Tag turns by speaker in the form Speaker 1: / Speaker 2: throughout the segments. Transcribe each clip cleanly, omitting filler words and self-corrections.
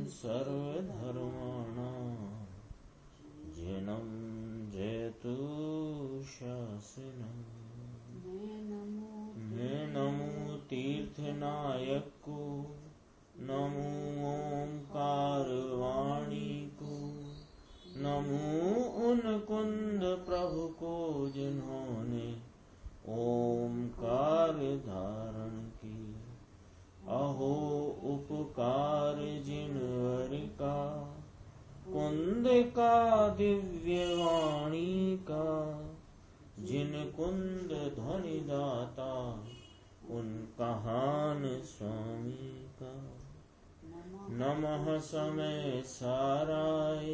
Speaker 1: सर्वधर्माणां जिनं जयतु शासनम्। मैं नमो तीर्थनायक को, नमो ओंकार वाणी को, नमो उन कुंद प्रभु को जिन्होंने ओंकार धारण की। अहो उपकार जिनवर का, कुंद का दिव्य वाणी का, जिन कुंद ध्वनि दाता उन कहान स्वामी का। नमः समय साराय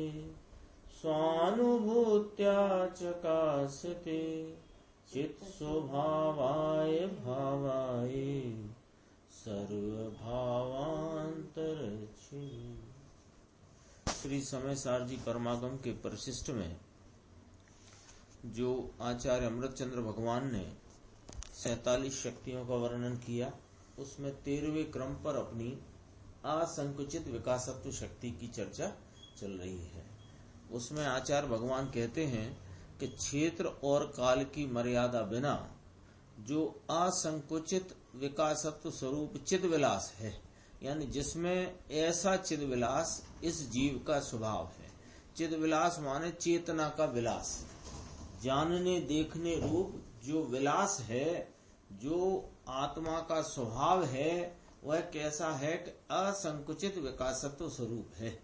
Speaker 1: स्वानुभूत्या चकासते, चित स्वभावाय भावाय सर्वभावांतरक्षे। श्री समय सार जी परमागम के परिशिष्ट में जो आचार्य अमृतचंद्र भगवान ने 47 शक्तियों का वर्णन किया, उसमें 13वें क्रम पर अपनी असंकुचित विकासत्व शक्ति की चर्चा चल रही है। उसमें आचार्य भगवान कहते हैं कि क्षेत्र और काल की मर्यादा बिना जो असंकुचित विकासत्व स्वरूप चिद्विलास है, यानी जिसमें ऐसा चिद्विलास इस जीव का स्वभाव है। चिद्विलास माने चेतना का विलास, जानने देखने रूप जो विलास है, जो आत्मा का स्वभाव है, वह कैसा है कि असंकुचित विकासत्व स्वरूप है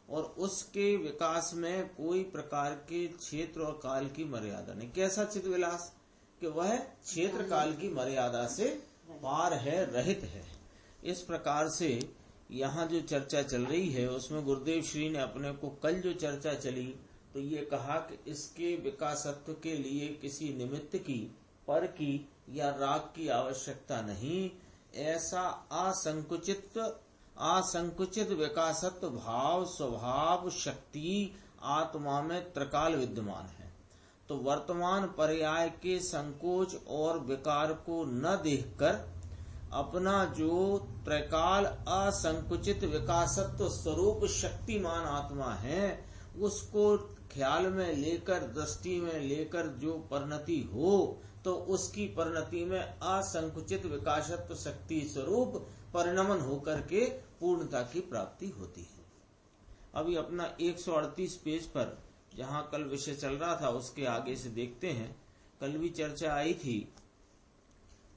Speaker 1: और उसके विकास में कोई प्रकार के क्षेत्र और काल की मर्यादा नहीं। कैसा चित्त विलास कि वह क्षेत्र काल की मर्यादा से पार है, रहित है। इस प्रकार से यहाँ जो चर्चा चल रही है उसमें गुरुदेव श्री ने अपने को कल जो चर्चा चली तो ये कहा कि इसके विकासत्व के लिए किसी निमित्त की, पर की या राग की आवश्यकता नहीं। ऐसा असंकुचित विकासत्व भाव स्वभाव शक्ति आत्मा में त्रिकाल विद्यमान है। तो वर्तमान पर्याय के संकोच और विकार को न देखकर अपना जो त्रिकाल असंकुचित विकासत्व स्वरूप शक्तिमान आत्मा है, उसको ख्याल में लेकर, दृष्टि में लेकर जो परिणति हो, तो उसकी परिणति में असंकुचित विकासत्व शक्ति स्वरूप परिणमन होकर के पूर्णता की प्राप्ति होती है। अभी अपना 138 पेज पर जहाँ कल विषय चल रहा था उसके आगे से देखते हैं। कल भी चर्चा आई थी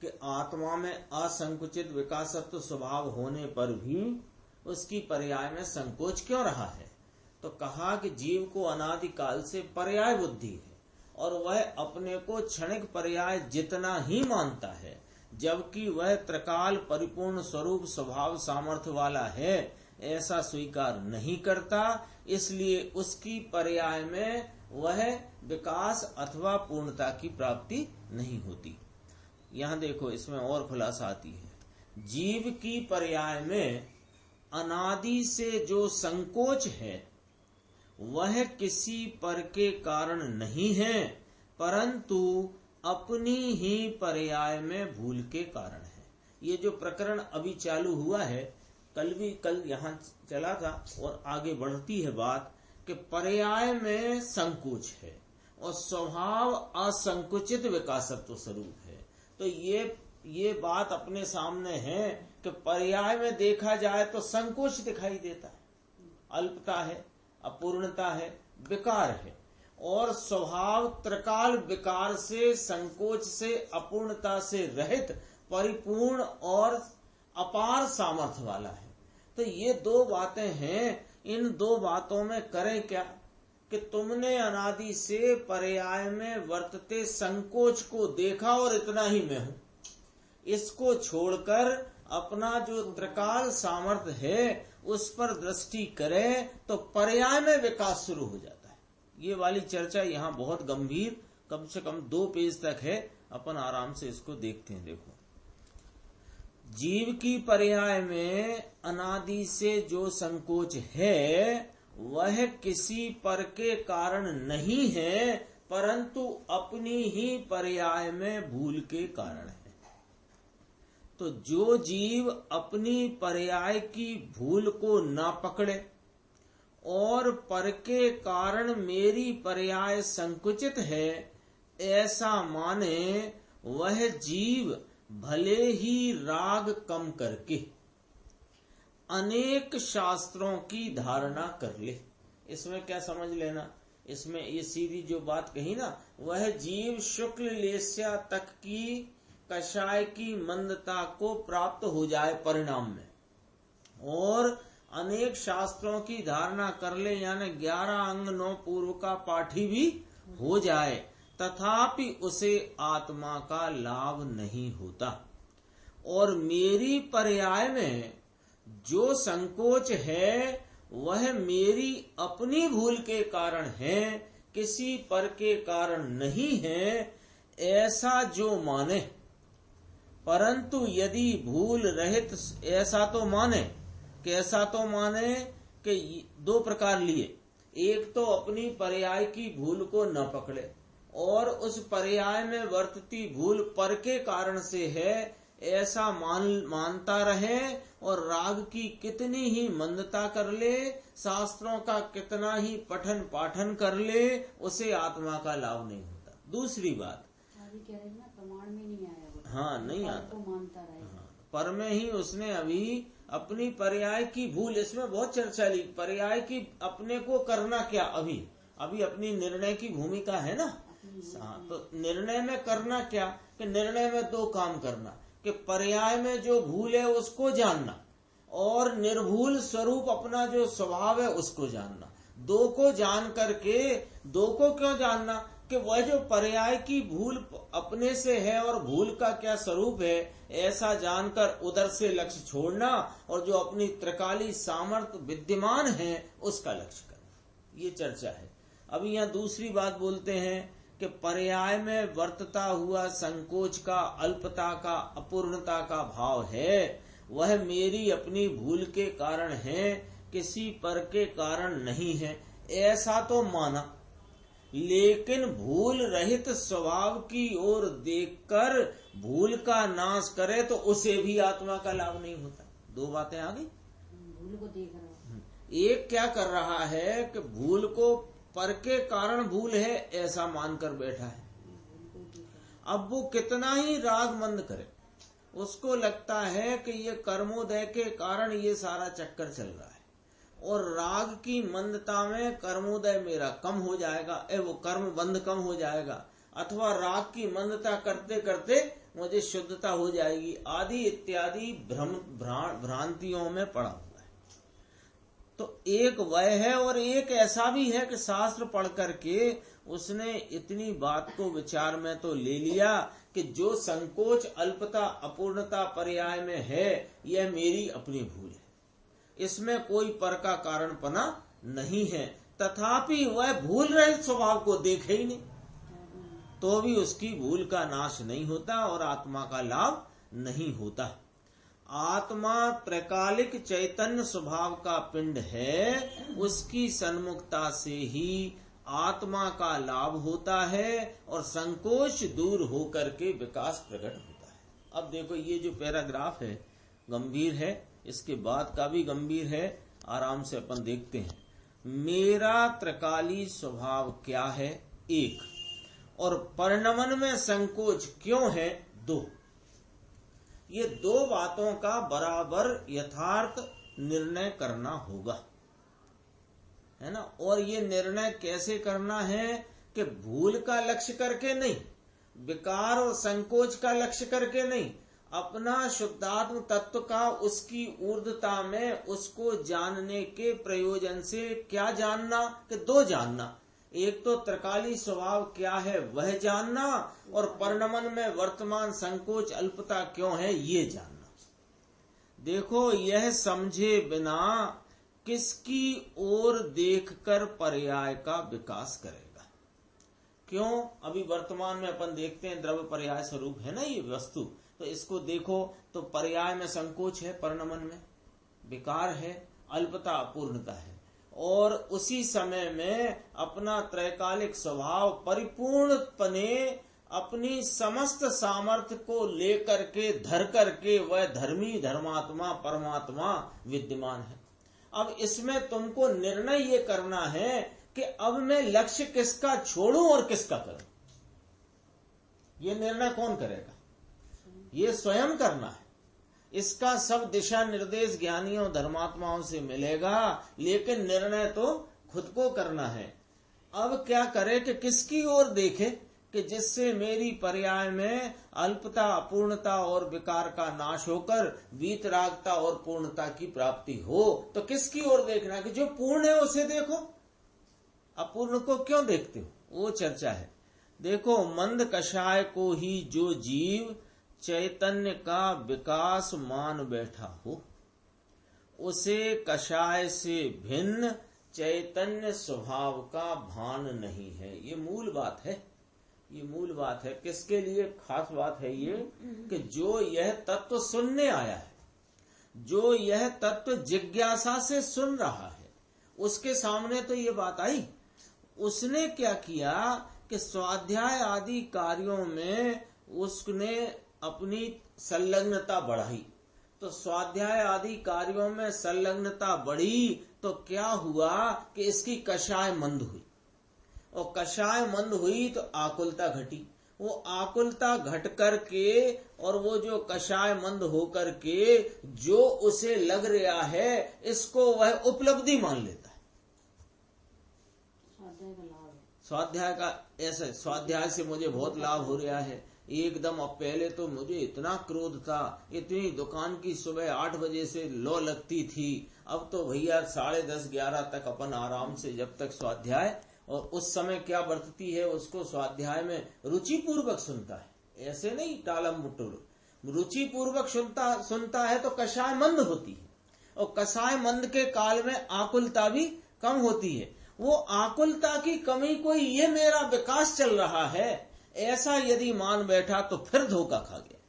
Speaker 1: कि आत्मा में असंकुचित विकासत्व स्वभाव होने पर भी उसकी पर्याय में संकोच क्यों रहा है। तो कहा कि जीव को अनादिकाल से पर्याय बुद्धि है और वह अपने को क्षणिक पर्याय जितना ही मानता है, जबकि वह त्रिकाल परिपूर्ण स्वरूप स्वभाव सामर्थ्य वाला है, ऐसा स्वीकार नहीं करता। इसलिए उसकी पर्याय में वह विकास अथवा पूर्णता की प्राप्ति नहीं होती। यहाँ देखो, इसमें और खुलासा आती है। जीव की पर्याय में अनादि से जो संकोच है वह किसी पर के कारण नहीं है, परंतु अपनी ही पर्याय में भूल के कारण है। ये जो प्रकरण अभी चालू हुआ है, कल यहाँ चला था और आगे बढ़ती है बात कि पर्याय में संकोच है और स्वभाव असंकुचित विकासत्व स्वरूप है। तो ये बात अपने सामने है कि पर्याय में देखा जाए तो संकोच दिखाई देता है, अल्पता है, अपूर्णता है, विकार है, और स्वभाव त्रिकाल विकार से, संकोच से, अपूर्णता से रहित परिपूर्ण और अपार सामर्थ्य वाला है। तो ये दो बातें हैं। इन दो बातों में करें क्या कि तुमने अनादि से पर्याय में वर्तते संकोच को देखा और इतना ही मैं हूं, इसको छोड़कर अपना जो त्रिकाल सामर्थ्य है उस पर दृष्टि करें तो पर्याय में विकास शुरू हो जाता है। ये वाली चर्चा यहाँ बहुत गंभीर, कम से कम 2 पेज तक है। अपन आराम से इसको देखते हैं। देखो, जीव की पर्याय में अनादि से जो संकोच है वह किसी पर के कारण नहीं है, परंतु अपनी ही पर्याय में भूल के कारण है। तो जो जीव अपनी पर्याय की भूल को न पकड़े और पर के कारण मेरी पर्याय संकुचित है ऐसा माने, वह जीव भले ही राग कम करके अनेक शास्त्रों की धारणा कर ले। इसमें क्या समझ लेना, इसमें ये सीधी जो बात कही ना, वह जीव शुक्ल लेस्या तक की कषाय की मंदता को प्राप्त हो जाए परिणाम में, और अनेक शास्त्रों की धारणा कर ले, यानी 11 अंग 9 पूर्व का पाठी भी हो जाए, तथापि उसे आत्मा का लाभ नहीं होता। और मेरी पर्याय में जो संकोच है वह मेरी अपनी भूल के कारण है, किसी पर के कारण नहीं है, ऐसा जो माने। परंतु यदि भूल रहित, ऐसा तो माने, कैसा तो माने कि 2 प्रकार लिए, एक तो अपनी पर्याय की भूल को न पकड़े और उस पर्याय में वर्तती भूल पर के कारण से है ऐसा मानता रहे, और राग की कितनी ही मंदता कर ले, शास्त्रों का कितना ही पठन पाठन कर ले, उसे आत्मा का लाभ नहीं होता। दूसरी बात,
Speaker 2: प्रमाण में नहीं आया वो,
Speaker 1: हाँ नहीं आता,
Speaker 2: मानता रहे,
Speaker 1: पर में ही उसने अभी अपनी पर्याय की भूल, इसमें बहुत चर्चा ली, पर्याय की अपने को करना क्या, अभी अपनी निर्णय की भूमिका है ना। हाँ, तो निर्णय में करना क्या, कि निर्णय में 2 काम करना, कि पर्याय में जो भूल है उसको जानना, और निर्भूल स्वरूप अपना जो स्वभाव है उसको जानना। 2 को जान करके, 2 को क्यों जानना, कि वह जो पर्याय की भूल अपने से है और भूल का क्या स्वरूप है, ऐसा जानकर उधर से लक्ष्य छोड़ना, और जो अपनी त्रिकाली सामर्थ्य विद्यमान है उसका लक्ष्य करना। ये चर्चा है। अभी यहाँ दूसरी बात बोलते हैं कि पर्याय में वर्तता हुआ संकोच का, अल्पता का, अपूर्णता का भाव है, वह मेरी अपनी भूल के कारण है, किसी पर के कारण नहीं है, ऐसा तो माना। लेकिन भूल रहित स्वभाव की ओर देखकर भूल का नाश करे तो उसे भी आत्मा का लाभ नहीं होता। 2 बातें आ गई।
Speaker 2: भूल को देख रहा,
Speaker 1: एक क्या कर रहा है कि भूल को पर के कारण भूल है ऐसा मानकर बैठा है। अब वो कितना ही राग मंद करे, उसको लगता है कि ये कर्मोदय के कारण ये सारा चक्कर चल रहा है, और राग की मंदता में कर्मोदय मेरा कम हो जाएगा, वो कर्म बंध कम हो जाएगा, अथवा राग की मंदता करते करते मुझे शुद्धता हो जाएगी, आदि इत्यादि भ्रांतियों में पड़ा हुआ है। तो एक वह है, और एक ऐसा भी है कि शास्त्र पढ़ करके उसने इतनी बात को विचार में तो ले लिया कि जो संकोच, अल्पता, अपूर्णता पर्याय में है, यह मेरी अपनी भूल है, इसमें कोई पर का कारणपना नहीं है, तथापि वह भूल रहित स्वभाव को देखे ही नहीं, तो भी उसकी भूल का नाश नहीं होता और आत्मा का लाभ नहीं होता। आत्मा त्रैकालिक चैतन्य स्वभाव का पिंड है, उसकी सन्मुखता से ही आत्मा का लाभ होता है और संकोच दूर होकर के विकास प्रकट होता है। अब देखो ये जो पैराग्राफ है गंभीर है, इसके बाद का भी गंभीर है, आराम से अपन देखते हैं। मेरा त्रकाली स्वभाव क्या है 1, और परिणमन में संकोच क्यों है 2। ये 2 बातों का बराबर यथार्थ निर्णय करना होगा, है ना। और ये निर्णय कैसे करना है कि भूल का लक्ष्य करके नहीं, विकार और संकोच का लक्ष्य करके नहीं, अपना शुद्धात्म तत्व का उसकी ऊर्ध्वता में उसको जानने के प्रयोजन से क्या जानना कि 2 जानना। एक तो त्रकाली स्वभाव क्या है वह जानना, और परिणमन में वर्तमान संकोच अल्पता क्यों है ये जानना। देखो यह समझे बिना किसकी ओर देखकर पर्याय का विकास करेगा। क्यों, अभी वर्तमान में अपन देखते हैं द्रव्य पर्याय स्वरूप है ना ये वस्तु, तो इसको देखो तो पर्याय में संकोच है, परिणमन में विकार है, अल्पता अपूर्णता है, और उसी समय में अपना त्रैकालिक स्वभाव परिपूर्णपने अपनी समस्त सामर्थ्य को लेकर के धर करके वह धर्मी धर्मात्मा परमात्मा विद्यमान है। अब इसमें तुमको निर्णय ये करना है कि अब मैं लक्ष्य किसका छोड़ूं और किसका करूं। ये निर्णय कौन करेगा? ये स्वयं करना है। इसका सब दिशा निर्देश ज्ञानियों धर्मात्माओं से मिलेगा, लेकिन निर्णय तो खुद को करना है। अब क्या करे कि किसकी ओर देखे कि जिससे मेरी पर्याय में अल्पता अपूर्णता और विकार का नाश होकर वीतरागता और पूर्णता की प्राप्ति हो। तो किसकी ओर देखना कि जो पूर्ण है उसे देखो, अपूर्ण को क्यों देखते हो, वो चर्चा है। देखो, मंद कषाय को ही जो जीव चैतन्य का विकास मान बैठा हो, उसे कषाय से भिन्न चैतन्य स्वभाव का भान नहीं है। ये मूल बात है, ये मूल बात है। किसके लिए खास बात है ये कि जो यह तत्व सुनने आया है, जो यह तत्व जिज्ञासा से सुन रहा है, उसके सामने तो ये बात आई। उसने क्या किया कि स्वाध्याय आदि कार्यों में उसने अपनी संलग्नता बढ़ाई। तो स्वाध्याय आदि कार्यों में संलग्नता बढ़ी तो क्या हुआ कि इसकी कषाय मंद हुई, और कषाय मंद हुई तो आकुलता घटी। वो आकुलता घट करके और वो जो कषाय मंद होकर के जो उसे लग रहा है, इसको वह उपलब्धि मान लेता है। स्वाध्याय का ऐसे, स्वाध्याय से मुझे बहुत लाभ हो रहा है एकदम। अब पहले तो मुझे इतना क्रोध था, इतनी दुकान की सुबह 8 बजे से लो लगती थी, अब तो भैया 10:30-11 तक अपन आराम से, जब तक स्वाध्याय, और उस समय क्या बरतती है, उसको स्वाध्याय में रुचि पूर्वक सुनता है, ऐसे नहीं टालम मुटुर। रुचि पूर्वक सुनता है तो कषाय मंद होती है, और कषाय मंद के काल में आकुलता भी कम होती है। वो आकुलता की कमी कोई ये मेरा विकास चल रहा है ऐसा यदि मान बैठा तो फिर धोखा खा गया।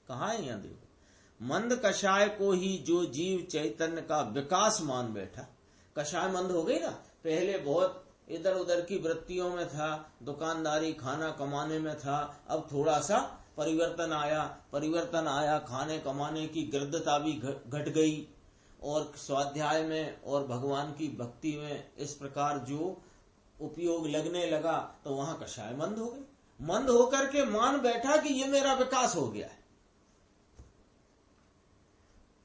Speaker 1: कहा है यहां देखो, मंद कषाय को ही जो जीव चैतन्य का विकास मान बैठा। कषाय मंद हो गई ना, पहले बहुत इधर उधर की वृत्तियों में था, दुकानदारी खाना कमाने में था, अब थोड़ा सा परिवर्तन आया, खाने कमाने की गिरदता भी घट गई, और स्वाध्याय में और भगवान की भक्ति में इस प्रकार जो उपयोग लगने लगा, तो वहां कषाय मंद हो गई। मंद होकर के मान बैठा कि ये मेरा विकास हो गया है,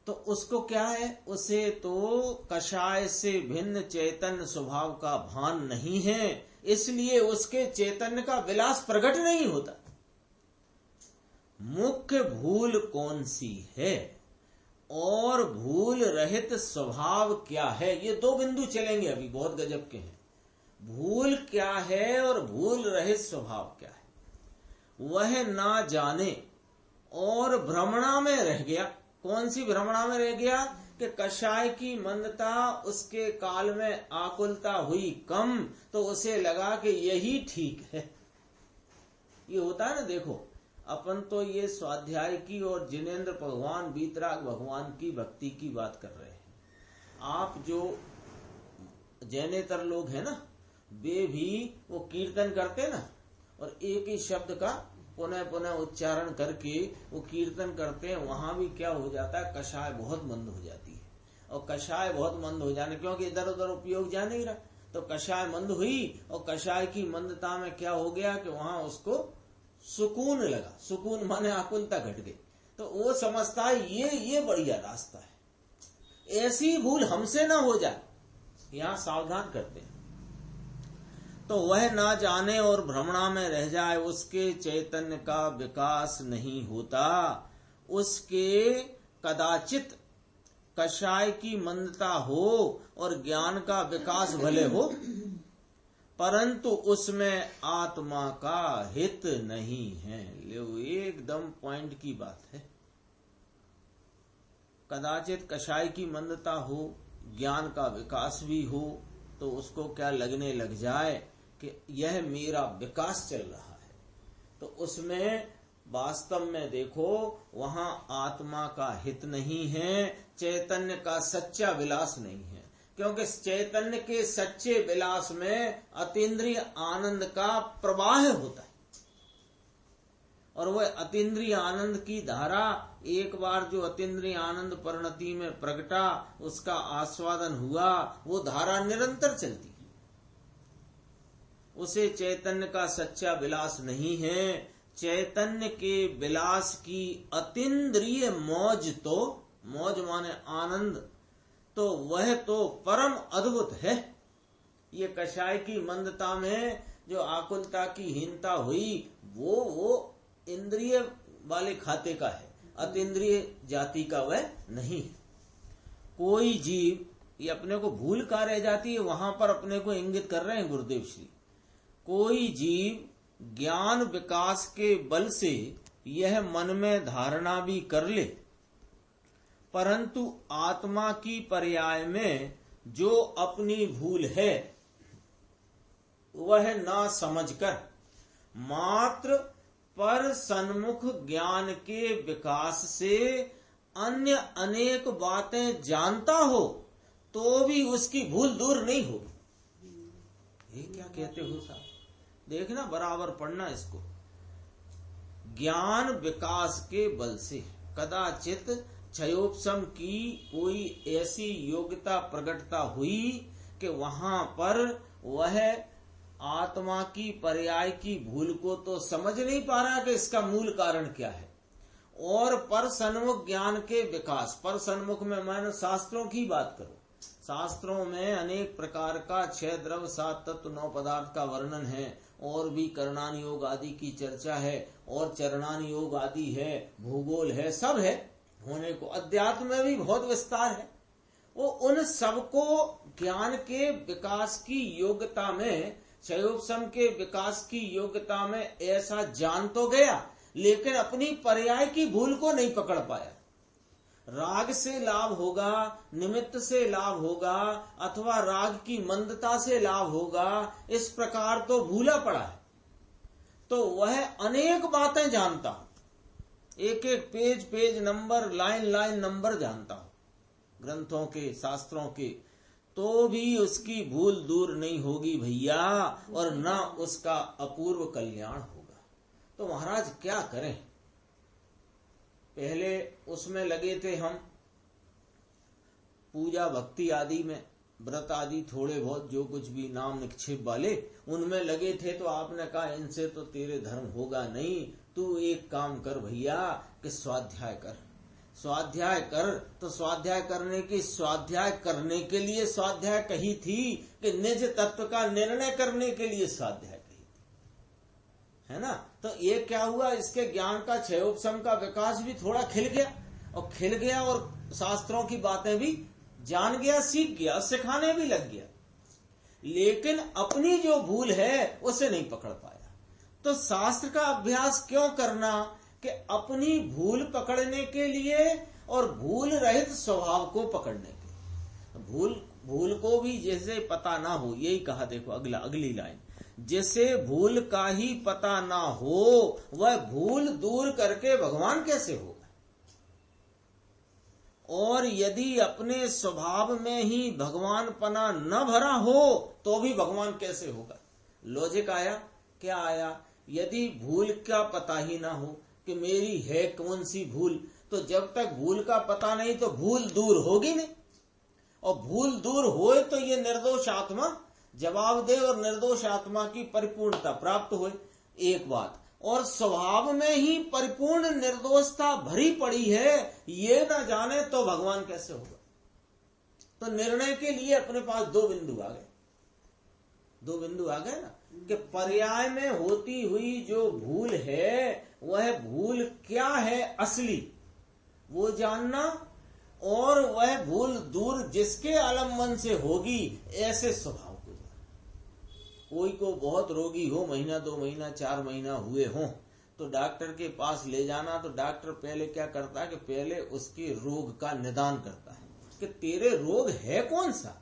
Speaker 1: तो उसको क्या है, उसे तो कषाय से भिन्न चैतन्य स्वभाव का भान नहीं है, इसलिए उसके चैतन्य का विलास प्रकट नहीं होता। मुख्य भूल कौन सी है और भूल रहित स्वभाव क्या है, ये 2 बिंदु चलेंगे अभी, बहुत गजब के हैं। भूल क्या है और भूल रहित स्वभाव क्या है। वह ना जाने और भ्रमणा में रह गया। कौन सी भ्रमणा में रह गया कि कषाय की मंदता, उसके काल में आकुलता हुई कम, तो उसे लगा कि यही ठीक है। ये होता है ना, देखो अपन तो ये स्वाध्याय की और जिनेंद्र भगवान वीतराग भगवान की भक्ति की बात कर रहे हैं। आप जो जैनेतर लोग हैं ना, वे भी वो कीर्तन करते ना, और एक ही शब्द का पुनः पुनः उच्चारण करके वो कीर्तन करते हैं। वहां भी क्या हो जाता है, कषाय बहुत मंद हो जाती है, और कषाय बहुत मंद हो जाने, क्योंकि इधर उधर उपयोग जा नहीं रहा, तो कषाय मंद हुई, और कषाय की मंदता में क्या हो गया कि वहां उसको सुकून लगा। सुकून माने आकुलता घट गई, तो वो समझता है ये बढ़िया रास्ता है। ऐसी भूल हमसे ना हो जाए, यहां सावधान करते हैं। तो वह ना जाने और भ्रमणा में रह जाए, उसके चैतन्य का विकास नहीं होता। उसके कदाचित कषाय की मंदता हो और ज्ञान का विकास भले हो, परंतु उसमें आत्मा का हित नहीं है। लो, एकदम पॉइंट की बात है। कदाचित कषाय की मंदता हो, ज्ञान का विकास भी हो, तो उसको क्या लगने लग जाए कि यह मेरा विकास चल रहा है, तो उसमें वास्तव में देखो वहां आत्मा का हित नहीं है, चैतन्य का सच्चा विलास नहीं है। क्योंकि चैतन्य के सच्चे विलास में अतीन्द्रिय आनंद का प्रवाह होता है। और वह अतीन्द्रिय आनंद की धारा एक बार जो अतीन्द्रिय आनंद परिणति में प्रगटा, उसका आस्वादन हुआ, वो धारा निरंतर चलती है। उसे चैतन्य का सच्चा विलास नहीं है। चैतन्य के विलास की अतीन्द्रिय मौज, तो मौज माने आनंद, तो वह तो परम अद्भुत है। ये कषाय की मंदता में जो आकुलता की हीनता हुई, वो इंद्रिय वाले खाते का है, अतीन्द्रिय जाति का वह नहीं है। कोई जीव, ये अपने को भूल का रह जाती है, वहां पर अपने को इंगित कर रहे हैं गुरुदेव श्री। कोई जीव ज्ञान विकास के बल से यह मन में धारणा भी कर ले, परंतु आत्मा की पर्याय में जो अपनी भूल है वह ना समझकर मात्र पर सन्मुख ज्ञान के विकास से अन्य अनेक बातें जानता हो तो भी उसकी भूल दूर नहीं होगी। ये क्या कहते हो साहब? देखना, बराबर पढ़ना इसको। ज्ञान विकास के बल से कदाचित क्षयोपशम की कोई ऐसी योग्यता प्रकटता हुई कि वहां पर वह आत्मा की पर्याय की भूल को तो समझ नहीं पा रहा कि इसका मूल कारण क्या है, और पर सन्मुख ज्ञान के विकास, पर सन्मुख में मैंने शास्त्रों की बात करूं, शास्त्रों में अनेक प्रकार का 6 द्रव्य 7 तत्व 9 पदार्थ का वर्णन है, और भी करणान योग आदि की चर्चा है, और चरणान योग आदि है, भूगोल है, सब है होने को। अध्यात्म में भी बहुत विस्तार है। वो उन सबको ज्ञान के विकास की योग्यता में, क्षयोपशम के विकास की योग्यता में ऐसा जान तो गया, लेकिन अपनी पर्याय की भूल को नहीं पकड़ पाया। राग से लाभ होगा, निमित्त से लाभ होगा, अथवा राग की मंदता से लाभ होगा, इस प्रकार तो भूला पड़ा है। तो वह अनेक बातें जानता हो, एक एक पेज नंबर, लाइन नंबर जानता हो ग्रंथों के, शास्त्रों के, तो भी उसकी भूल दूर नहीं होगी भैया, और न उसका अपूर्व कल्याण होगा। तो महाराज क्या करें? पहले उसमें लगे थे हम, पूजा भक्ति आदि में, व्रत आदि थोड़े बहुत जो कुछ भी नाम निक्षेप वाले, उनमें लगे थे। तो आपने कहा इनसे तो तेरे धर्म होगा नहीं, तू एक काम कर भैया कि स्वाध्याय कर। स्वाध्याय कर, तो स्वाध्याय करने की, स्वाध्याय करने के लिए स्वाध्याय कही थी कि निज तत्व का निर्णय करने के लिए स्वाध्याय कही थी, है ना? तो ये क्या हुआ, इसके ज्ञान का क्षयोपशम का विकास भी थोड़ा खिल गया, और शास्त्रों की बातें भी जान गया, सीख गया, सिखाने भी लग गया, लेकिन अपनी जो भूल है उसे नहीं पकड़ पाया। तो शास्त्र का अभ्यास क्यों करना कि अपनी भूल पकड़ने के लिए और भूल रहित स्वभाव को पकड़ने के। भूल को भी जैसे पता ना हो, यही कहा, देखो अगली लाइन, जिसे भूल का ही पता ना हो वह भूल दूर करके भगवान कैसे होगा? और यदि अपने स्वभाव में ही भगवानपना न भरा हो तो भी भगवान कैसे होगा? लॉजिक आया, क्या आया? यदि भूल का पता ही ना हो कि मेरी है कौन सी भूल, तो जब तक भूल का पता नहीं तो भूल दूर होगी नहीं, और भूल दूर होए तो ये निर्दोष आत्मा जवाब दे और निर्दोष आत्मा की परिपूर्णता प्राप्त हो। एक बात, और स्वभाव में ही परिपूर्ण निर्दोषता भरी पड़ी है, ये ना जाने तो भगवान कैसे होगा? तो निर्णय के लिए अपने पास 2 बिंदु आ गए ना, कि पर्याय में होती हुई जो भूल है वह भूल क्या है असली, वो जानना, और वह भूल दूर जिसके आलम्बन से होगी ऐसे स्वभाव को जानना। कोई को बहुत रोगी हो, महीना 2 महीना 4 महीना हुए हो, तो डॉक्टर के पास ले जाना, तो डॉक्टर पहले क्या करता है कि पहले उसके रोग का निदान करता है कि तेरे रोग है कौन सा,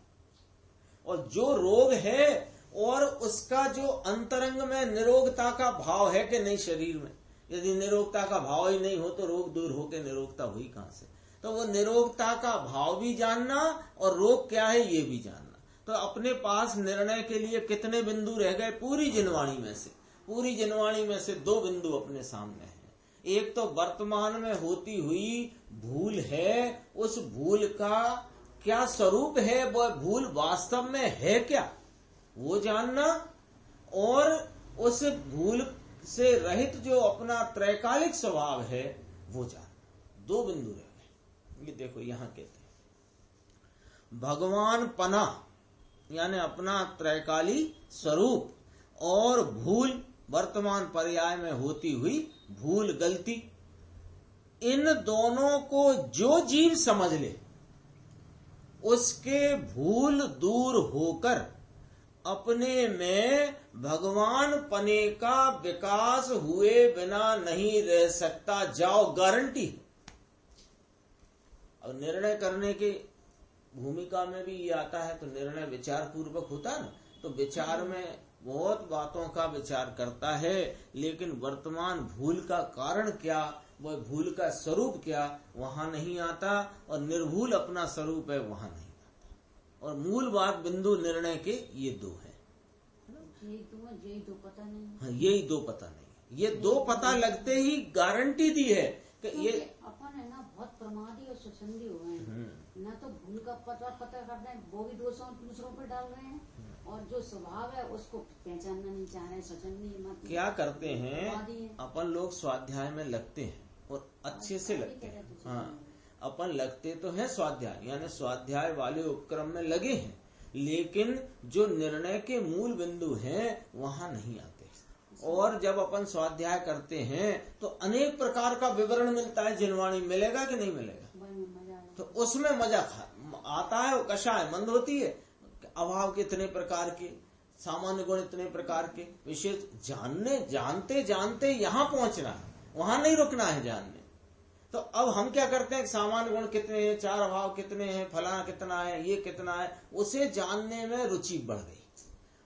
Speaker 1: और जो रोग है और उसका जो अंतरंग में निरोगता का भाव है कि नहीं शरीर में। यदि निरोगता का भाव ही नहीं हो तो रोग दूर होके निरोगता हुई कहां से? तो वो निरोगता का भाव भी जानना और रोग क्या है ये भी जानना। तो अपने पास निर्णय के लिए कितने बिंदु रह गए? पूरी जिनवाणी में से 2 बिंदु अपने सामने हैं। एक तो वर्तमान में होती हुई भूल है, उस भूल का क्या स्वरूप है, वह भूल वास्तव में है क्या, वो जानना, और उस भूल से रहित जो अपना त्रैकालिक स्वभाव है वो जानना। दो बिंदु रह गए। ये देखो यहां कहते हैं भगवान पना यानी अपना त्रैकाली स्वरूप, और भूल वर्तमान पर्याय में होती हुई भूल गलती, इन दोनों को जो जीव समझ ले उसके भूल दूर होकर अपने में भगवान पने का विकास हुए बिना नहीं रह सकता। जाओ, गारंटी। अब निर्णय करने के भूमिका में भी ये आता है, तो निर्णय विचार पूर्वक होता है ना, तो विचार में बहुत बातों का विचार करता है, लेकिन वर्तमान भूल का कारण क्या, वह भूल का स्वरूप क्या, वहां नहीं आता, और निर्भूल अपना स्वरूप है वहां नहीं आता। और मूल बात बिंदु निर्णय के ये दो है।
Speaker 2: यही दो पता नहीं।
Speaker 1: हाँ, यही दो पता नहीं। ये दो पता लगते ही गारंटी दी है कि ये
Speaker 2: अपन है ना बहुत प्रमादी और स्वच्छंदी हो गए हैं, ना तो भूल का पता कर रहे हैं, वो भी दोषों दूसरों पर डाल रहे हैं, और जो स्वभाव है उसको पहचानना नहीं चाह रहे, स्वच्छंदी मत।
Speaker 1: क्या करते हैं अपन लोग, स्वाध्याय में लगते हैं और अच्छे से लगते हैं। हाँ, अपन लगते तो हैं स्वाध्याय, यानी स्वाध्याय वाले उपक्रम में लगे हैं, लेकिन जो निर्णय के मूल बिंदु हैं वहां नहीं आते। और जब अपन स्वाध्याय करते हैं तो अनेक प्रकार का विवरण मिलता है, जिनवाणी मिलेगा कि नहीं मिलेगा, तो उसमें मजा आता है। वो कषाय मंद होती है, अभाव के इतने प्रकार के, सामान्य गुण इतने प्रकार के, विशेष जानते जानते यहाँ पहुंचना है, वहां नहीं रुकना है जानने। तो अब हम क्या करते हैं, सामान्य गुण कितने हैं, चार अभाव कितने हैं, फलाना कितना है, ये कितना है, उसे जानने में रुचि बढ़ गई,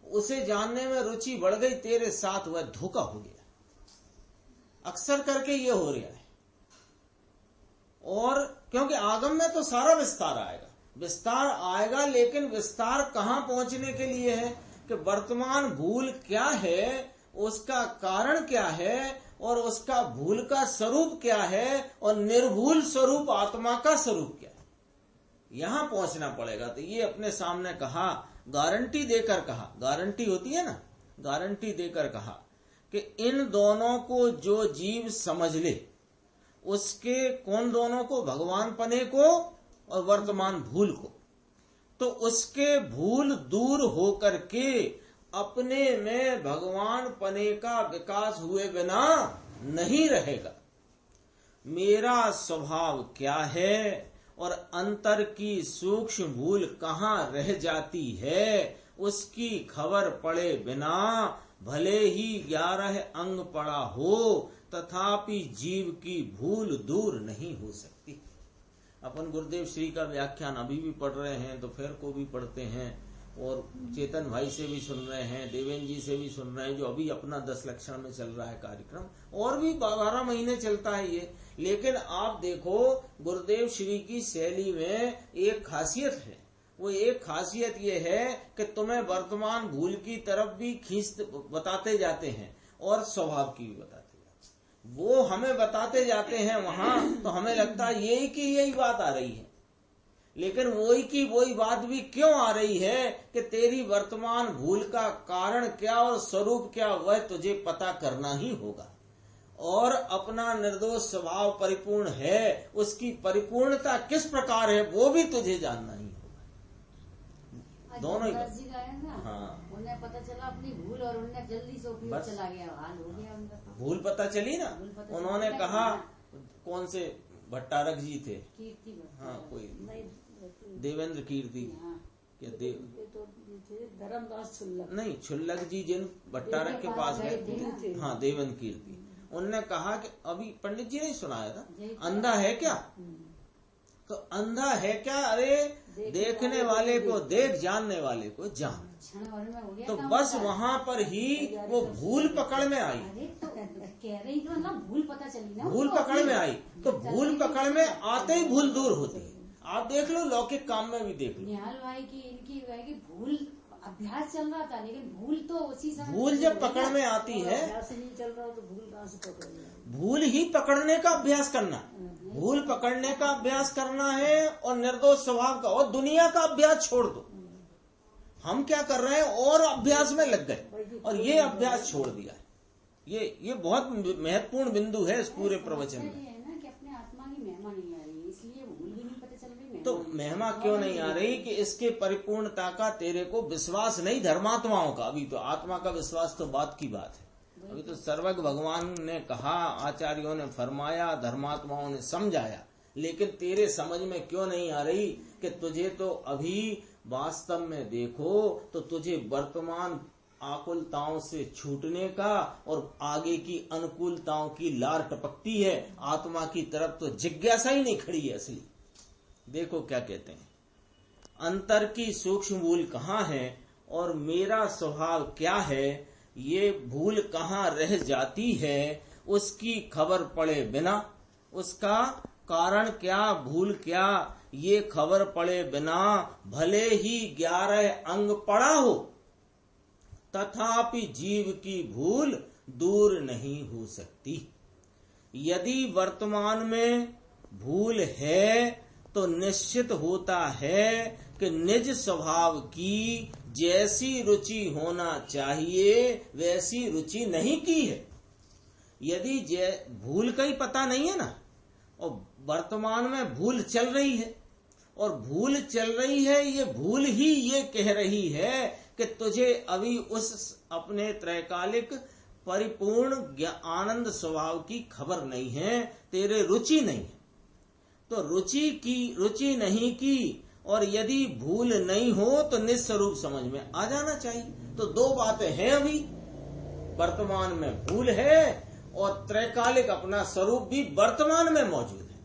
Speaker 1: उसे जानने में रुचि बढ़ गई, तेरे साथ वह धोखा हो गया। अक्सर करके ये हो रहा है। और क्योंकि आगम में तो सारा विस्तार आएगा, लेकिन विस्तार कहां पहुंचने के लिए है कि वर्तमान भूल क्या है, उसका कारण क्या है, और उसका भूल का स्वरूप क्या है, और निर्भूल स्वरूप आत्मा का स्वरूप क्या है, यहां पहुंचना पड़ेगा। तो ये अपने सामने कहा, गारंटी देकर कहा, गारंटी होती है ना, गारंटी देकर कहा कि इन दोनों को जो जीव समझ ले, उसके कौन दोनों को, भगवान पने को और वर्तमान भूल को, तो उसके भूल दूर होकर के अपने में भगवान पने का विकास हुए बिना नहीं रहेगा। मेरा स्वभाव क्या है और अंतर की सूक्ष्म भूल कहाँ रह जाती है, उसकी खबर पड़े बिना भले ही 11 अंग पड़ा हो, तथापि जीव की भूल दूर नहीं हो सकती। अपन गुरुदेव श्री का व्याख्यान अभी भी पढ़ रहे हैं, तो फिर को भी पढ़ते हैं, और चेतन भाई से भी सुन रहे हैं, देवेंद्र जी से भी सुन रहे हैं, जो अभी अपना 10 लक्षण में चल रहा है कार्यक्रम, और भी 12 महीने चलता है ये। लेकिन आप देखो, गुरुदेव श्री की शैली में एक खासियत है, वो एक खासियत ये है कि तुम्हें वर्तमान भूल की तरफ भी खींच बताते जाते हैं और स्वभाव की भी बताते जाते हैं। वो हमें बताते जाते हैं वहां, तो हमें लगता है यही की यही बात आ रही है, लेकिन वही की वही बात भी क्यों आ रही है कि तेरी वर्तमान भूल का कारण क्या और स्वरूप क्या, वह तुझे पता करना ही होगा। और अपना निर्दोष स्वभाव परिपूर्ण है, उसकी परिपूर्णता किस प्रकार है, वो भी तुझे जानना ही होगा। दोनों ही। हाँ,
Speaker 2: उन्हें पता चला अपनी भूल, और उन्हें जल्दी से उपयोग चला गया, हाल हो गया उनका।
Speaker 1: भूल पता चली ना, उन्होंने कहा, कौन से भट्टारक जी थे, हाँ कोई देवेंद्र कीर्ति, क्या
Speaker 2: धर्मदास छुल्लक,
Speaker 1: नहीं, छुल्लक जी जिन भट्टारक के पास गए, हाँ देवेंद्र कीर्ति, उनने कहा कि अभी पंडित जी ने सुनाया था, अंधा है क्या, तो अंधा है क्या, अरे देखने वाले को देख, जानने वाले को जान। तो बस वहां पर ही वो भूल पकड़ में आई,
Speaker 2: कह रही तो ना, भूल पता चली ना,
Speaker 1: भूल पकड़ में आई, तो भूल पकड़ में आते ही भूल दूर होती है। आप देख लो, लौकिक काम में भी देख लो,
Speaker 2: निहाल भाई की, इनकी भाई की भूल अभ्यास चल रहा था, लेकिन भूल तो उसी समय
Speaker 1: भूल जब पकड़ में आती है,
Speaker 3: अभ्यास नहीं चल रहा तो भूल कहाँ से पकड़ लेगा?
Speaker 1: भूल ही पकड़ने का अभ्यास करना, भूल पकड़ने का अभ्यास करना है और निर्दोष स्वभाव का, और दुनिया का अभ्यास छोड़ दो। हम क्या कर रहे हैं, और अभ्यास में लग गए और ये अभ्यास छोड़ दिया। ये बहुत महत्वपूर्ण बिंदु है इस पूरे प्रवचन में।
Speaker 2: ये है ना कि अपने आत्मा की महिमा नहीं आ रही, इसलिए भूल भी नहीं पता चल रही।
Speaker 1: तो महिमा क्यों नहीं आ रही कि इसके परिपूर्णता का तेरे को विश्वास नहीं, धर्मात्माओं का। अभी तो आत्मा का विश्वास तो बात की बात है। अभी तो सर्वज्ञ भगवान ने कहा, आचार्यों ने फरमाया, धर्मात्माओं ने समझाया, लेकिन तेरे समझ में क्यों नहीं आ रही कि तुझे तो अभी वास्तव में देखो तो तुझे वर्तमान आकुलताओं से छूटने का और आगे की अनुकूलताओं की लार टपकती है। आत्मा की तरफ तो जिज्ञासा ही नहीं खड़ी है असली। देखो क्या कहते हैं, अंतर की सूक्ष्म भूल कहाँ है और मेरा स्वभाव क्या है, ये भूल कहाँ रह जाती है, उसकी खबर पड़े बिना, उसका कारण क्या, भूल क्या, ये खबर पड़े बिना भले ही 11 अंग पड़ा हो, तथापि जीव की भूल दूर नहीं हो सकती। यदि वर्तमान में भूल है तो निश्चित होता है कि निज स्वभाव की जैसी रुचि होना चाहिए वैसी रुचि नहीं की है। यदि भूल का ही पता नहीं है ना, और वर्तमान में भूल चल रही है, और भूल चल रही है, ये भूल ही ये कह रही है कि तुझे अभी उस अपने त्रैकालिक परिपूर्ण आनंद स्वभाव की खबर नहीं है, तेरे रुचि नहीं है। तो रुचि नहीं की, और यदि भूल नहीं हो तो निस्वरूप समझ में आ जाना चाहिए। तो दो बातें हैं, अभी वर्तमान में भूल है और त्रैकालिक अपना स्वरूप भी वर्तमान में मौजूद है।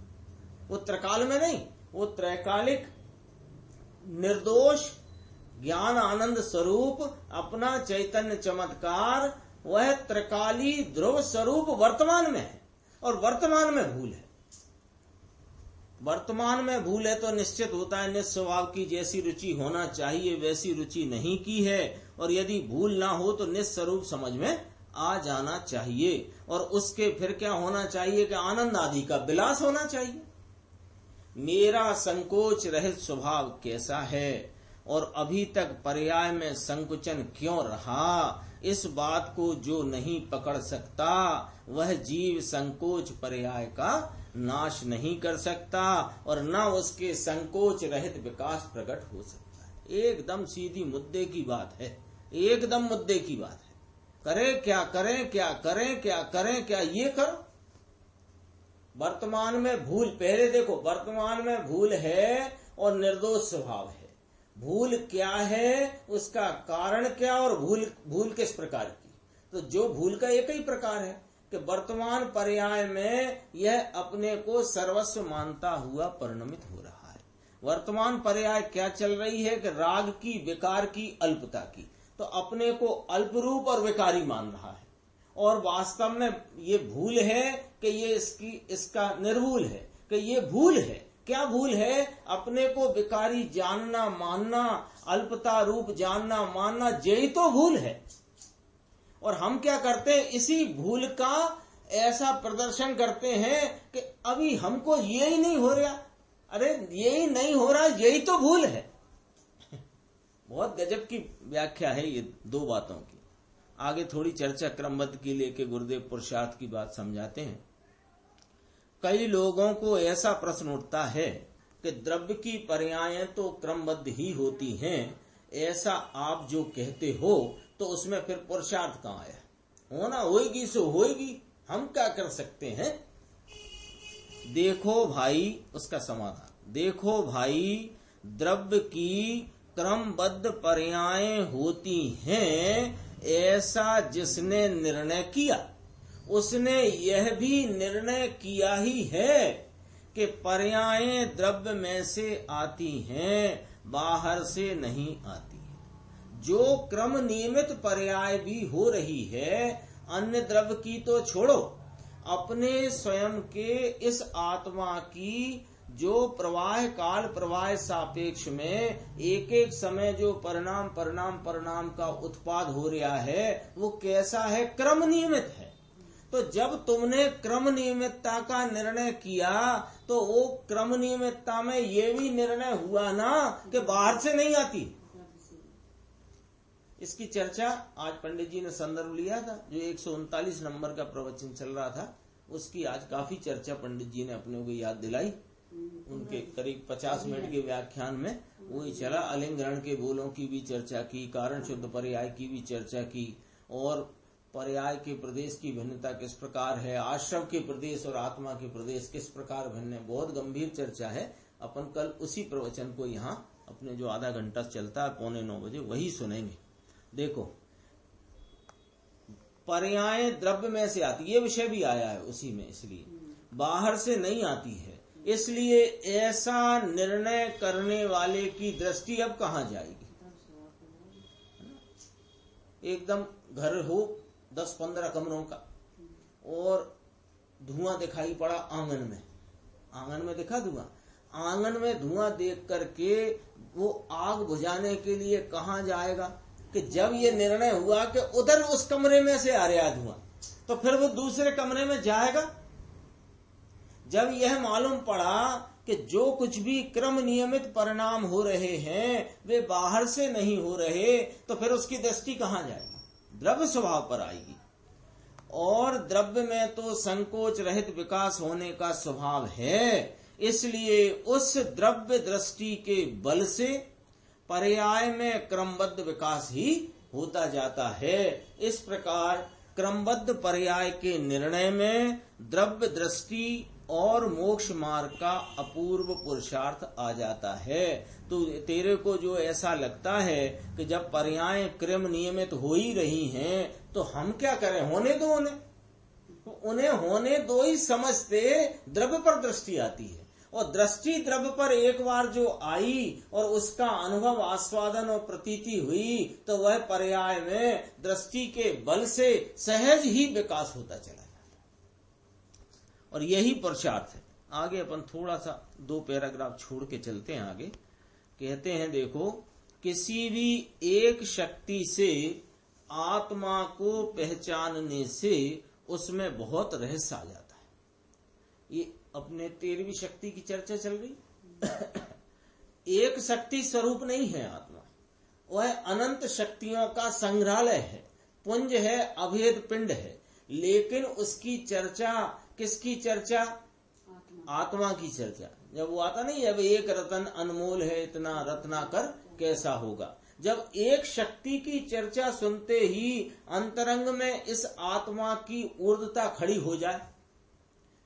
Speaker 1: वो त्रकाल में नहीं, वो त्रैकालिक निर्दोष ज्ञान आनंद स्वरूप अपना चैतन्य चमत्कार, वह त्रिकाली ध्रुव स्वरूप वर्तमान में है, और वर्तमान में भूल है। वर्तमान में भूल है तो निश्चित होता है निस्वभाव की जैसी रुचि होना चाहिए वैसी रुचि नहीं की है, और यदि भूल ना हो तो निस्वरूप समझ में आ जाना चाहिए, और उसके फिर क्या होना चाहिए कि आनंद आदि का विलास होना चाहिए। मेरा संकोच रहित स्वभाव कैसा है और अभी तक पर्याय में संकुचन क्यों रहा, इस बात को जो नहीं पकड़ सकता वह जीव संकोच पर्याय का नाश नहीं कर सकता, और न उसके संकोच रहित विकास प्रकट हो सकता है। एकदम सीधी मुद्दे की बात है, एकदम मुद्दे की बात है। करें क्या करें, क्या करें, क्या करें, क्या ये करो। वर्तमान में भूल, पहले देखो वर्तमान में भूल है और निर्दोष स्वभाव है। भूल क्या है, उसका कारण क्या, और भूल किस प्रकार की। तो जो भूल का एक ही प्रकार है कि वर्तमान पर्याय में यह अपने को सर्वस्व मानता हुआ परिणमित हो रहा है। वर्तमान पर्याय क्या चल रही है कि राग की, विकार की, अल्पता की, तो अपने को अल्प रूप और विकारी मान रहा है, और वास्तव में ये भूल है कि ये इसका निर्भूल है, कि ये भूल है। क्या भूल है, अपने को विकारी जानना मानना, अल्पता रूप जानना मानना, यही तो भूल है। और हम क्या करते हैं, इसी भूल का ऐसा प्रदर्शन करते हैं कि अभी हमको यही नहीं हो रहा, अरे यही नहीं हो रहा, यही तो भूल है। बहुत गजब की व्याख्या है ये दो बातों की। आगे थोड़ी चर्चा क्रमबद्ध की लेके गुरुदेव पुरुषार्थ की बात समझाते हैं। कई लोगों को ऐसा प्रश्न उठता है कि द्रव्य की पर्यायें तो क्रमबद्ध ही होती हैं, ऐसा आप जो कहते हो तो उसमें फिर पुरुषार्थ कहाँ आया? होना होएगी सो होएगी, हम क्या कर सकते हैं। देखो भाई, उसका समाधान देखो भाई, द्रव्य की क्रमबद्ध पर्यायें होती हैं, ऐसा जिसने निर्णय किया उसने यह भी निर्णय किया ही है कि पर्यायें द्रव्य में से आती हैं, बाहर से नहीं आती। जो क्रम नियमित पर्याय भी हो रही है, अन्य द्रव्य की तो छोड़ो, अपने स्वयं के इस आत्मा की जो प्रवाह काल प्रवाह सापेक्ष में एक एक समय जो परिणाम परिणाम परिणाम का उत्पाद हो रहा है वो कैसा है, क्रम नियमित है। तो जब तुमने क्रम नियमितता का निर्णय किया तो वो क्रम नियमितता में ये भी निर्णय हुआ ना कि बाहर से नहीं आती। इसकी चर्चा आज पंडित जी ने संदर्भ लिया था, जो 139 नंबर का प्रवचन चल रहा था, उसकी आज काफी चर्चा पंडित जी ने अपने को याद दिलाई। उनके करीब 50 मिनट के व्याख्यान में वही चला। अलिंग ग्रहण के बोलों की भी चर्चा की, कारण शुद्ध पर्याय की भी चर्चा की, और पर्याय के प्रदेश की भिन्नता किस प्रकार है, आश्रम के प्रदेश और आत्मा के प्रदेश किस प्रकार भिन्न है, बहुत गंभीर चर्चा है। अपन कल उसी प्रवचन को यहाँ अपने जो आधा घंटा चलता है 8:45 बजे वही सुनेंगे। देखो, पर्याय द्रव्य में से आती, ये विषय भी आया है उसी में, इसलिए बाहर से नहीं आती है। इसलिए ऐसा निर्णय करने वाले की दृष्टि अब कहाँ जाएगी। एकदम घर हो 10-15 कमरों का और धुआं दिखाई पड़ा आंगन में, आंगन में दिखा धुआं, आंगन में धुआं देख करके वो आग बुझाने के लिए कहाँ जाएगा, कि जब ये निर्णय हुआ कि उधर उस कमरे में से आ रहा धुआं, तो फिर वो दूसरे कमरे में जाएगा। जब यह मालूम पड़ा कि जो कुछ भी क्रम नियमित परिणाम हो रहे हैं वे बाहर से नहीं हो रहे, तो फिर उसकी दृष्टि कहाँ जाएगी, द्रव्य स्वभाव पर आएगी। और द्रव्य में तो संकोच रहित विकास होने का स्वभाव है, इसलिए उस द्रव्य दृष्टि के बल से पर्याय में क्रमबद्ध विकास ही होता जाता है। इस प्रकार क्रमबद्ध पर्याय के निर्णय में द्रव्य दृष्टि और मोक्ष मार्ग का अपूर्व पुरुषार्थ आ जाता है। तो तेरे को जो ऐसा लगता है कि जब पर्याय क्रम नियमित हो ही रही हैं तो हम क्या करें, होने दो उन्हें, तो उन्हें होने दो ही समझते द्रव्य पर दृष्टि आती है। और दृष्टि द्रव्य पर एक बार जो आई और उसका अनुभव आस्वादन और प्रतीति हुई तो वह पर्याय में दृष्टि के बल से सहज ही विकास होता चला जाता, और यही पुरुषार्थ है। आगे अपन थोड़ा सा 2 पैराग्राफ छोड़ के चलते हैं आगे। कहते हैं, देखो, किसी भी एक शक्ति से आत्मा को पहचानने से उसमें बहुत रहस्य आ जाता है। ये अपने 13वीं शक्ति की चर्चा चल रही। एक शक्ति स्वरूप नहीं है आत्मा, वह अनंत शक्तियों का संग्रहालय है, पुंज है, अभेद पिंड है। लेकिन उसकी चर्चा, किसकी चर्चा, आत्मा की चर्चा। जब वो आता नहीं, अब एक रतन अनमोल है, इतना रत्नाकर कैसा होगा। जब एक शक्ति की चर्चा सुनते ही अंतरंग में इस आत्मा की ऊर्ध्वता खड़ी हो जाए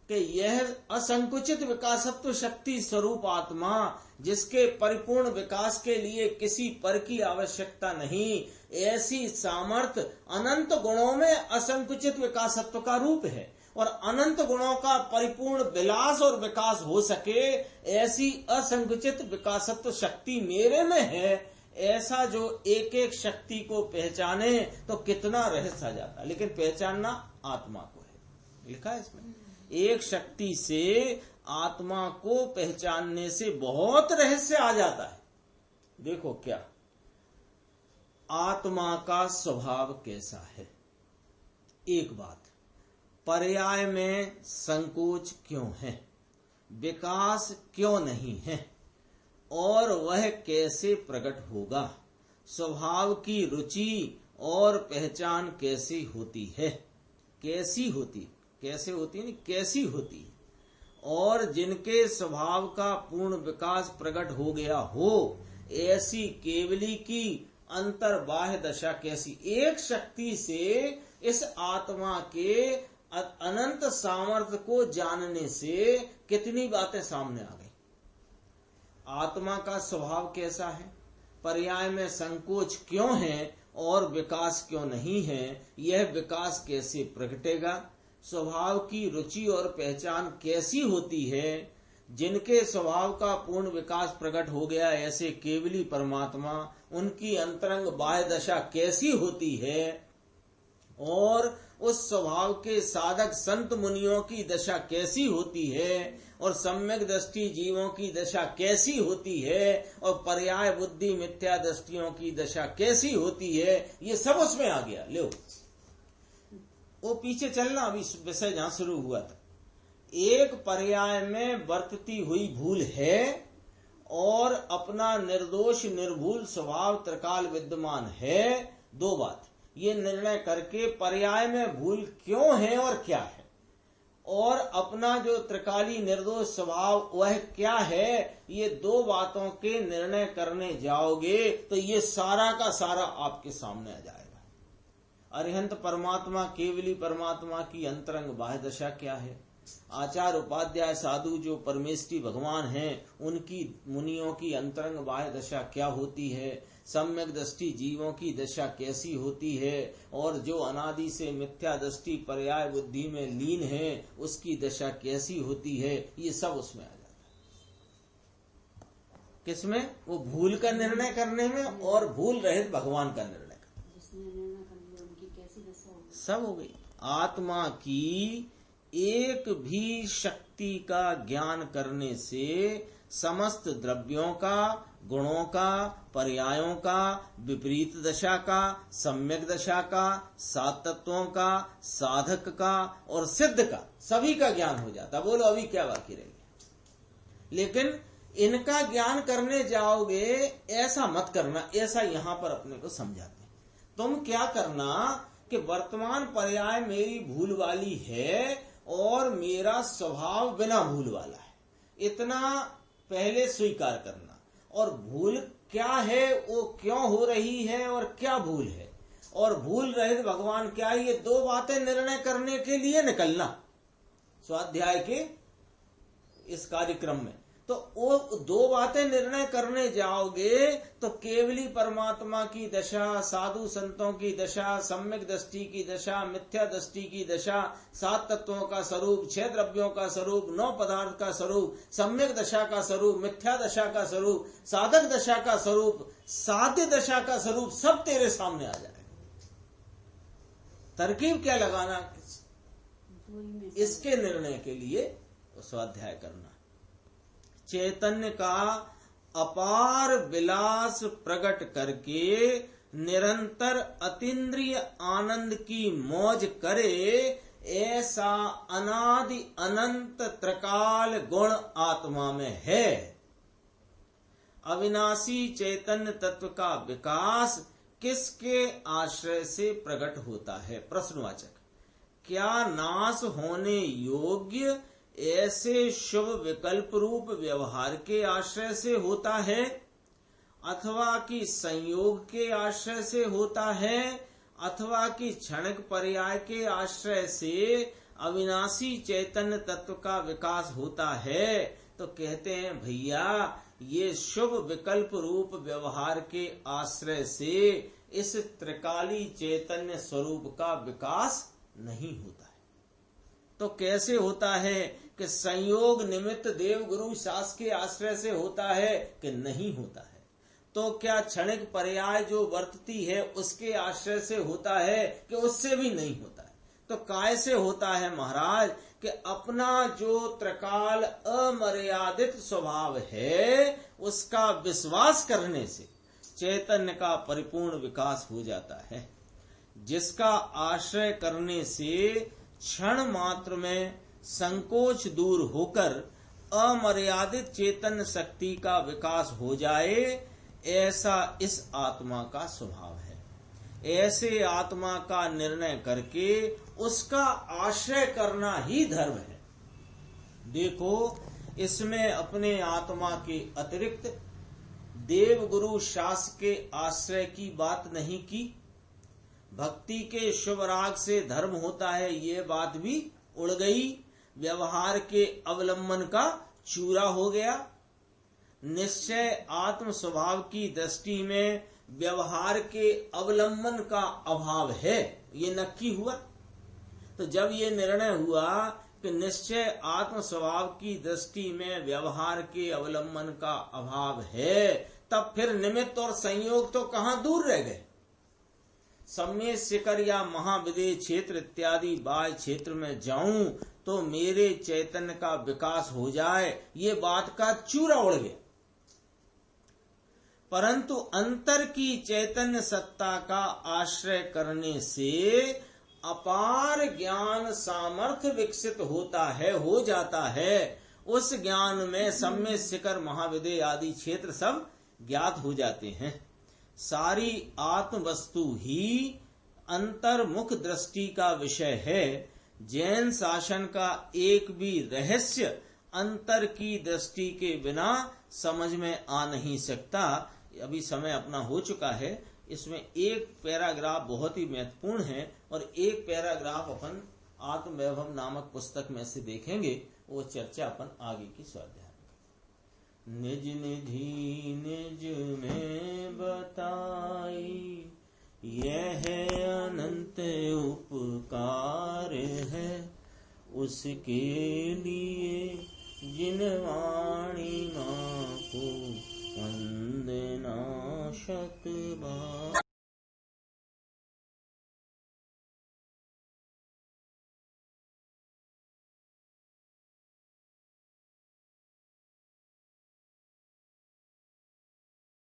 Speaker 1: कि यह असंकुचित विकासत्व शक्ति स्वरूप आत्मा, जिसके परिपूर्ण विकास के लिए किसी पर की आवश्यकता नहीं, ऐसी सामर्थ्य अनंत गुणों में असंकुचित विकासत्व का रूप है, और अनंत गुणों का परिपूर्ण विलास और विकास हो सके, ऐसी असंकुचित विकासत्व शक्ति मेरे में है। ऐसा जो एक एक शक्ति को पहचाने तो कितना रहस्य आ जाता है। लेकिन पहचानना आत्मा को है, लिखा है इसमें। एक शक्ति से आत्मा को पहचानने से बहुत रहस्य आ जाता है। देखो क्या, आत्मा का स्वभाव कैसा है। एक बात, पर्याय में संकोच क्यों है, विकास क्यों नहीं है, और वह कैसे प्रकट होगा, स्वभाव की रुचि और पहचान कैसी होती है, कैसी होती, कैसे होती नहीं, कैसी होती, और जिनके स्वभाव का पूर्ण विकास प्रकट हो गया हो, ऐसी केवली की अंतर्बाह्य दशा कैसी। एक शक्ति से इस आत्मा के अनंत सामर्थ्य को जानने से कितनी बातें सामने आ गई। आत्मा का स्वभाव कैसा है, पर्याय में संकोच क्यों है और विकास क्यों नहीं है, यह विकास कैसे प्रकटेगा, स्वभाव की रुचि और पहचान कैसी होती है, जिनके स्वभाव का पूर्ण विकास प्रकट हो गया ऐसे केवली परमात्मा, उनकी अंतरंग बाह्य दशा कैसी होती है, और उस स्वभाव के साधक संत मुनियों की दशा कैसी होती है और सम्यक दृष्टि जीवों की दशा कैसी होती है और पर्याय बुद्धि मिथ्या दृष्टियों की दशा कैसी होती है, ये सब उसमें आ गया। लो वो पीछे चलना, अभी विषय जहां शुरू हुआ था। एक पर्याय में बरतती हुई भूल है और अपना निर्दोष निर्भूल स्वभाव त्रिकाल विद्यमान है। दो बात ये निर्णय करके पर्याय में भूल क्यों है और क्या है, और अपना जो त्रिकाली निर्दोष स्वभाव वह क्या है, ये दो बातों के निर्णय करने जाओगे तो ये सारा का सारा आपके सामने आ जाएगा। अरिहंत परमात्मा केवली परमात्मा की अंतरंग बाह्य दशा क्या है, आचार उपाध्याय साधु जो परमेष्ठी भगवान हैं उनकी मुनियों की अंतरंग बाह्य दशा क्या होती है, सम्यक दृष्टि जीवों की दशा कैसी होती है, और जो अनादि से मिथ्या दृष्टि पर्याय बुद्धि में लीन है उसकी दशा कैसी होती है, ये सब उसमें आ जाता है। किसमें? वो भूल का निर्णय करने में और भूल रहित भगवान का निर्णय करने।
Speaker 2: जिसने निर्णय कर लिया उनकी कैसी दशा होगी?
Speaker 1: सब हो गई। आत्मा की एक भी शक्ति का ज्ञान करने से समस्त द्रव्यों का, गुणों का, पर्यायों का, विपरीत दशा का, सम्यक दशा का, सात तत्वों का, साधक का और सिद्ध का, सभी का ज्ञान हो जाता। बोलो अभी क्या बाकी रह गया? लेकिन इनका ज्ञान करने जाओगे ऐसा मत करना, ऐसा यहां पर अपने को समझाते हैं। तुम क्या करना कि वर्तमान पर्याय मेरी भूल वाली है और मेरा स्वभाव बिना भूल वाला है, इतना पहले स्वीकार करना। और भूल क्या है, वो क्यों हो रही है और क्या भूल है, और भूल रहित भगवान क्या है, ये दो बातें निर्णय करने के लिए निकलना स्वाध्याय के इस कार्यक्रम में। तो वो दो बातें निर्णय करने जाओगे तो केवली परमात्मा की दशा, साधु संतों की दशा, सम्यक दृष्टि की दशा, मिथ्या दृष्टि की दशा, सात तत्वों का स्वरूप, छह द्रव्यों का स्वरूप, नौ पदार्थ का स्वरूप, सम्यक दशा का स्वरूप, मिथ्या दशा का स्वरूप, साधक दशा का स्वरूप, साध्य दशा का स्वरूप, सब तेरे सामने आ जाए। तरकीब क्या लगाना? इसके निर्णय के लिए स्वाध्याय करना। चैतन्य का अपार विलास प्रकट करके निरंतर अतीन्द्रिय आनंद की मौज करे, ऐसा अनादि अनंत त्रिकाल गुण आत्मा में है। अविनाशी चैतन्य तत्व का विकास किसके आश्रय से प्रकट होता है? प्रश्नवाचक। क्या नाश होने योग्य ऐसे शुभ विकल्प रूप व्यवहार के आश्रय से होता है, अथवा कि संयोग के आश्रय से होता है, अथवा कि क्षणिक पर्याय के आश्रय से अविनाशी चैतन्य तत्व का विकास होता है? तो कहते हैं भैया ये शुभ विकल्प रूप व्यवहार के आश्रय से इस त्रिकाली चैतन्य स्वरूप का विकास नहीं होता है। तो कैसे होता है कि संयोग निमित्त देव गुरु शास के आश्रय से होता है कि नहीं होता है? तो क्या क्षणिक पर्याय जो वर्तती है उसके आश्रय से होता है कि उससे भी नहीं होता है? तो काय से होता है महाराज कि अपना जो त्रिकाल अमर्यादित स्वभाव है उसका विश्वास करने से चैतन्य का परिपूर्ण विकास हो जाता है, जिसका आश्रय करने से क्षण मात्र में संकोच दूर होकर अमर्यादित चेतन शक्ति का विकास हो जाए, ऐसा इस आत्मा का स्वभाव है। ऐसे आत्मा का निर्णय करके उसका आश्रय करना ही धर्म है। देखो इसमें अपने आत्मा के अतिरिक्त देव गुरु शास के आश्रय की बात नहीं की। भक्ति के शुभ राग से धर्म होता है ये बात भी उड़ गई। व्यवहार के अवलंबन का चूरा हो गया। निश्चय आत्म स्वभाव की दृष्टि में व्यवहार के अवलंबन का अभाव है, ये नक्की हुआ। तो जब ये निर्णय हुआ कि निश्चय आत्म स्वभाव की दृष्टि में व्यवहार के अवलंबन का अभाव है, तब फिर निमित्त और संयोग तो कहाँ दूर रह गए। सम्यक शिखर या महाविदेह क्षेत्र इत्यादि बाह्य क्षेत्र में जाऊं तो मेरे चैतन्य का विकास हो जाए, ये बात का चूरा उड़ गया। परंतु अंतर की चैतन्य सत्ता का आश्रय करने से अपार ज्ञान सामर्थ्य विकसित होता है, हो जाता है। उस ज्ञान में सम्यक शिखर महाविदेह आदि क्षेत्र सब ज्ञात हो जाते हैं। सारी आत्म वस्तु ही अंतर्मुख दृष्टि का विषय है। जैन शासन का एक भी रहस्य अंतर की दृष्टि के बिना समझ में आ नहीं सकता। अभी समय अपना हो चुका है, इसमें एक पैराग्राफ बहुत ही महत्वपूर्ण है और एक पैराग्राफ अपन आत्मवैभव नामक पुस्तक में से देखेंगे, वो चर्चा अपन आगे की स्वाध्याय में। निज निधि निज में बताई, यह अनंत उपकार है, उसके लिए जिन वाणी मां को वंदना शत बार।